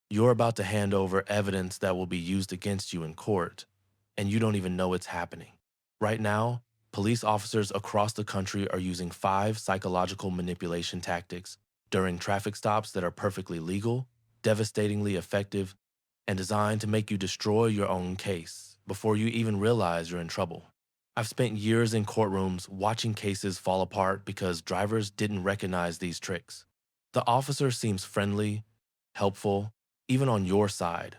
You're about to hand over evidence that will be used against you in court, and you don't even know it's happening. Right now, police officers across the country are using 5 psychological manipulation tactics during traffic stops that are perfectly legal, devastatingly effective, and designed to make you destroy your own case before you even realize you're in trouble. I've spent years in courtrooms watching cases fall apart because drivers didn't recognize these tricks. The officer seems friendly, helpful, even on your side,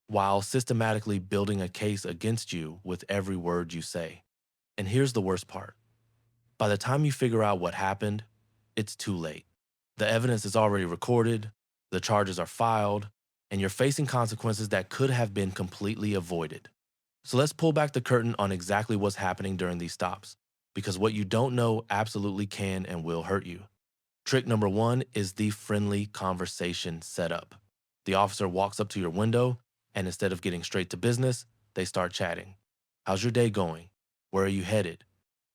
while systematically building a case against you with every word you say. And here's the worst part. By the time you figure out what happened, it's too late. The evidence is already recorded, the charges are filed, and you're facing consequences that could have been completely avoided. So let's pull back the curtain on exactly what's happening during these stops, because what you don't know absolutely can and will hurt you. Trick number one is the friendly conversation setup. The officer walks up to your window, and instead of getting straight to business, they start chatting. How's your day going? Where are you headed?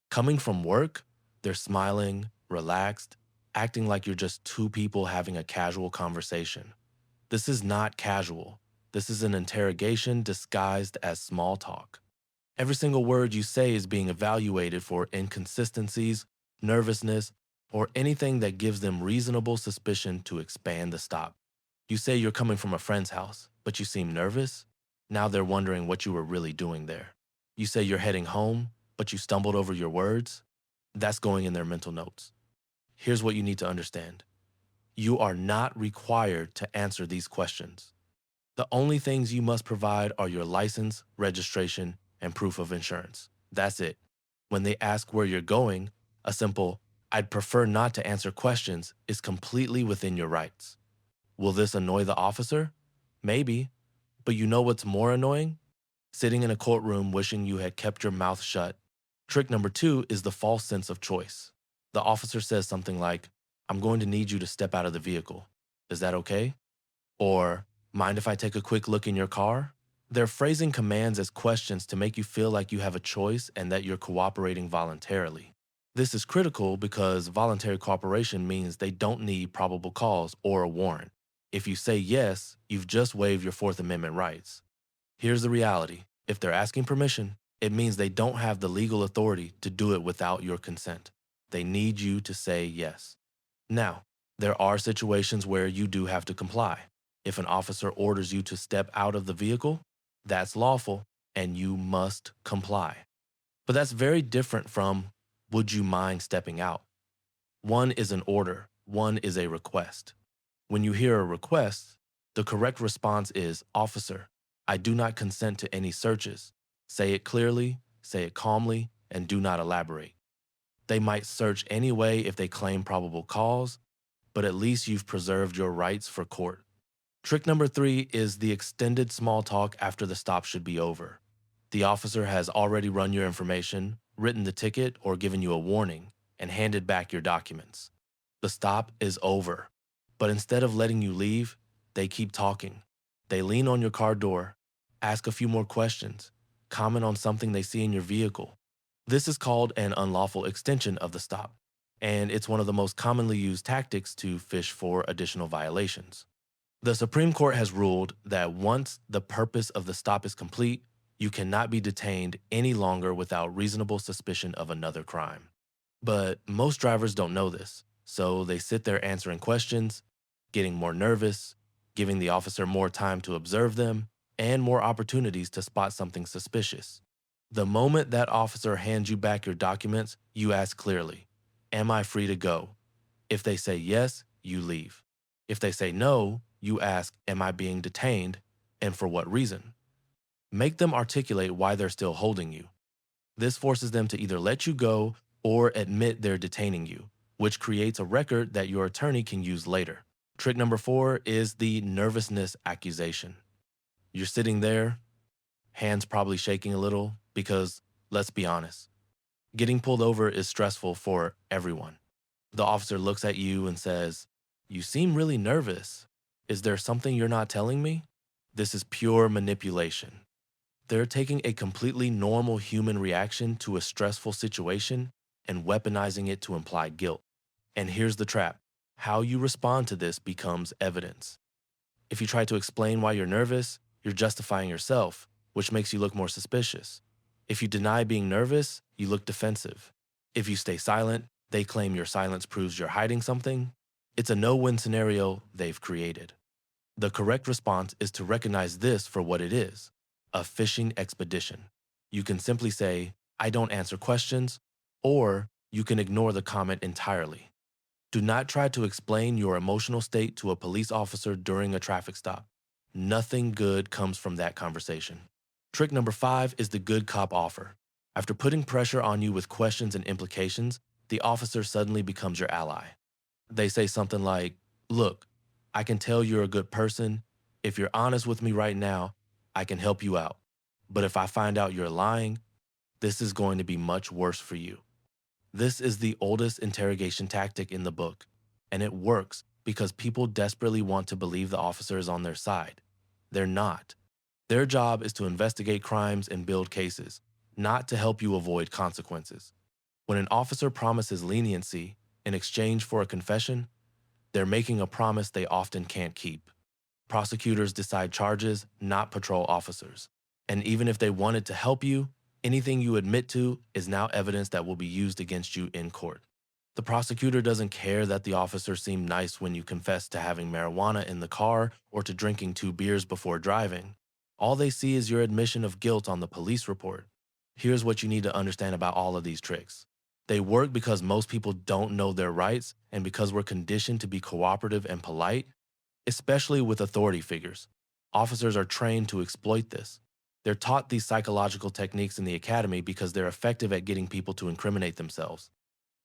Coming from work, they're smiling, relaxed, acting like you're just two people having a casual conversation. This is not casual. This is an interrogation disguised as small talk. Every single word you say is being evaluated for inconsistencies, nervousness, or anything that gives them reasonable suspicion to expand the stop. You say you're coming from a friend's house, but you seem nervous. Now they're wondering what you were really doing there. You say you're heading home, but you stumbled over your words. That's going in their mental notes. Here's what you need to understand. You are not required to answer these questions. The only things you must provide are your license, registration, and proof of insurance. That's it. When they ask where you're going, a simple, "I'd prefer not to answer questions" is completely within your rights. Will this annoy the officer? Maybe. But you know what's more annoying? Sitting in a courtroom wishing you had kept your mouth shut. Trick number two is the false sense of choice. The officer says something like, "I'm going to need you to step out of the vehicle. Is that okay?" Or, "Mind if I take a quick look in your car?" They're phrasing commands as questions to make you feel like you have a choice and that you're cooperating voluntarily. This is critical because voluntary cooperation means they don't need probable cause or a warrant. If you say yes, you've just waived your Fourth Amendment rights. Here's the reality. If they're asking permission, it means they don't have the legal authority to do it without your consent. They need you to say yes. Now, there are situations where you do have to comply. If an officer orders you to step out of the vehicle, that's lawful and you must comply. But that's very different from, "Would you mind stepping out?" One is an order, one is a request. When you hear a request, the correct response is, "Officer, I do not consent to any searches." Say it clearly, say it calmly, and do not elaborate. They might search anyway if they claim probable cause, but at least you've preserved your rights for court. Trick number three is the extended small talk after the stop should be over. The officer has already run your information, written the ticket, or given you a warning, and handed back your documents. The stop is over. But instead of letting you leave, they keep talking. They lean on your car door, ask a few more questions, comment on something they see in your vehicle. This is called an unlawful extension of the stop, and it's one of the most commonly used tactics to fish for additional violations. The Supreme Court has ruled that once the purpose of the stop is complete, you cannot be detained any longer without reasonable suspicion of another crime. But most drivers don't know this, so they sit there answering questions, getting more nervous, giving the officer more time to observe them, and more opportunities to spot something suspicious. The moment that officer hands you back your documents, you ask clearly, "Am I free to go?" If they say yes, you leave. If they say no, you ask, "Am I being detained, and for what reason?" Make them articulate why they're still holding you. This forces them to either let you go or admit they're detaining you, which creates a record that your attorney can use later. Trick number four is the nervousness accusation. You're sitting there, hands probably shaking a little, because let's be honest, getting pulled over is stressful for everyone. The officer looks at you and says, "You seem really nervous. Is there something you're not telling me?" This is pure manipulation. They're taking a completely normal human reaction to a stressful situation and weaponizing it to imply guilt. And here's the trap. How you respond to this becomes evidence. If you try to explain why you're nervous, you're justifying yourself, which makes you look more suspicious. If you deny being nervous, you look defensive. If you stay silent, they claim your silence proves you're hiding something. It's a no-win scenario they've created. The correct response is to recognize this for what it is, a fishing expedition. You can simply say, I don't answer questions, or you can ignore the comment entirely. Do not try to explain your emotional state to a police officer during a traffic stop. Nothing good comes from that conversation. Trick number 5 is the good cop offer. After putting pressure on you with questions and implications, the officer suddenly becomes your ally. They say something like, look, I can tell you're a good person. If you're honest with me right now, I can help you out. But if I find out you're lying, this is going to be much worse for you. This is the oldest interrogation tactic in the book, and it works because people desperately want to believe the officer is on their side. They're not. Their job is to investigate crimes and build cases, not to help you avoid consequences. When an officer promises leniency in exchange for a confession, they're making a promise they often can't keep. Prosecutors decide charges, not patrol officers. And even if they wanted to help you, anything you admit to is now evidence that will be used against you in court. The prosecutor doesn't care that the officer seemed nice when you confessed to having marijuana in the car or to drinking 2 beers before driving. All they see is your admission of guilt on the police report. Here's what you need to understand about all of these tricks. They work because most people don't know their rights and because we're conditioned to be cooperative and polite, especially with authority figures. Officers are trained to exploit this. They're taught these psychological techniques in the academy because they're effective at getting people to incriminate themselves.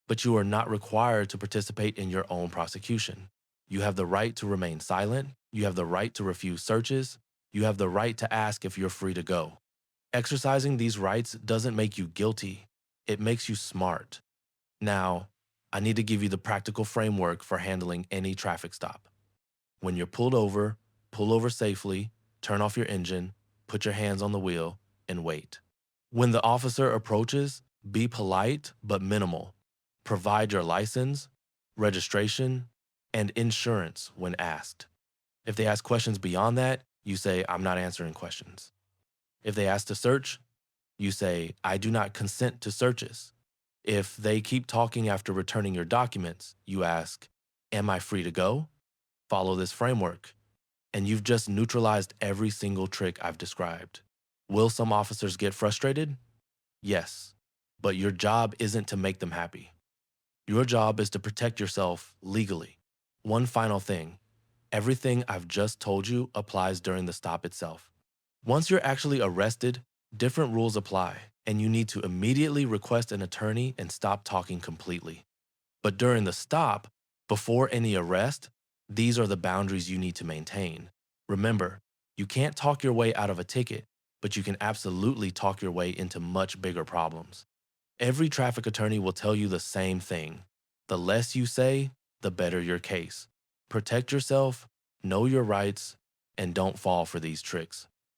But you are not required to participate in your own prosecution. You have the right to remain silent. You have the right to refuse searches. You have the right to ask if you're free to go. Exercising these rights doesn't make you guilty. It makes you smart. Now, I need to give you the practical framework for handling any traffic stop. When you're pull over safely, turn off your engine, put your hands on the wheel, and wait. When the officer approaches, be polite but minimal. Provide your license, registration, and insurance when asked. If they ask questions beyond that, you say, I'm not answering questions. If they ask to search, you say, I do not consent to searches. If they keep talking after returning your documents, you ask, am I free to go? Follow this framework, and you've just neutralized every single trick I've described. Will some officers get frustrated? Yes, but your job isn't to make them happy. Your job is to protect yourself legally. One final thing, everything I've just told you applies during the stop itself. Once you're actually arrested, different rules apply, and you need to immediately request an attorney and stop talking completely. But during the stop, before any arrest, these are the boundaries you need to maintain. Remember, you can't talk your way out of a ticket, but you can absolutely talk your way into much bigger problems. Every traffic attorney will tell you the same thing. The less you say, the better your case. Protect yourself, know your rights, and don't fall for these tricks.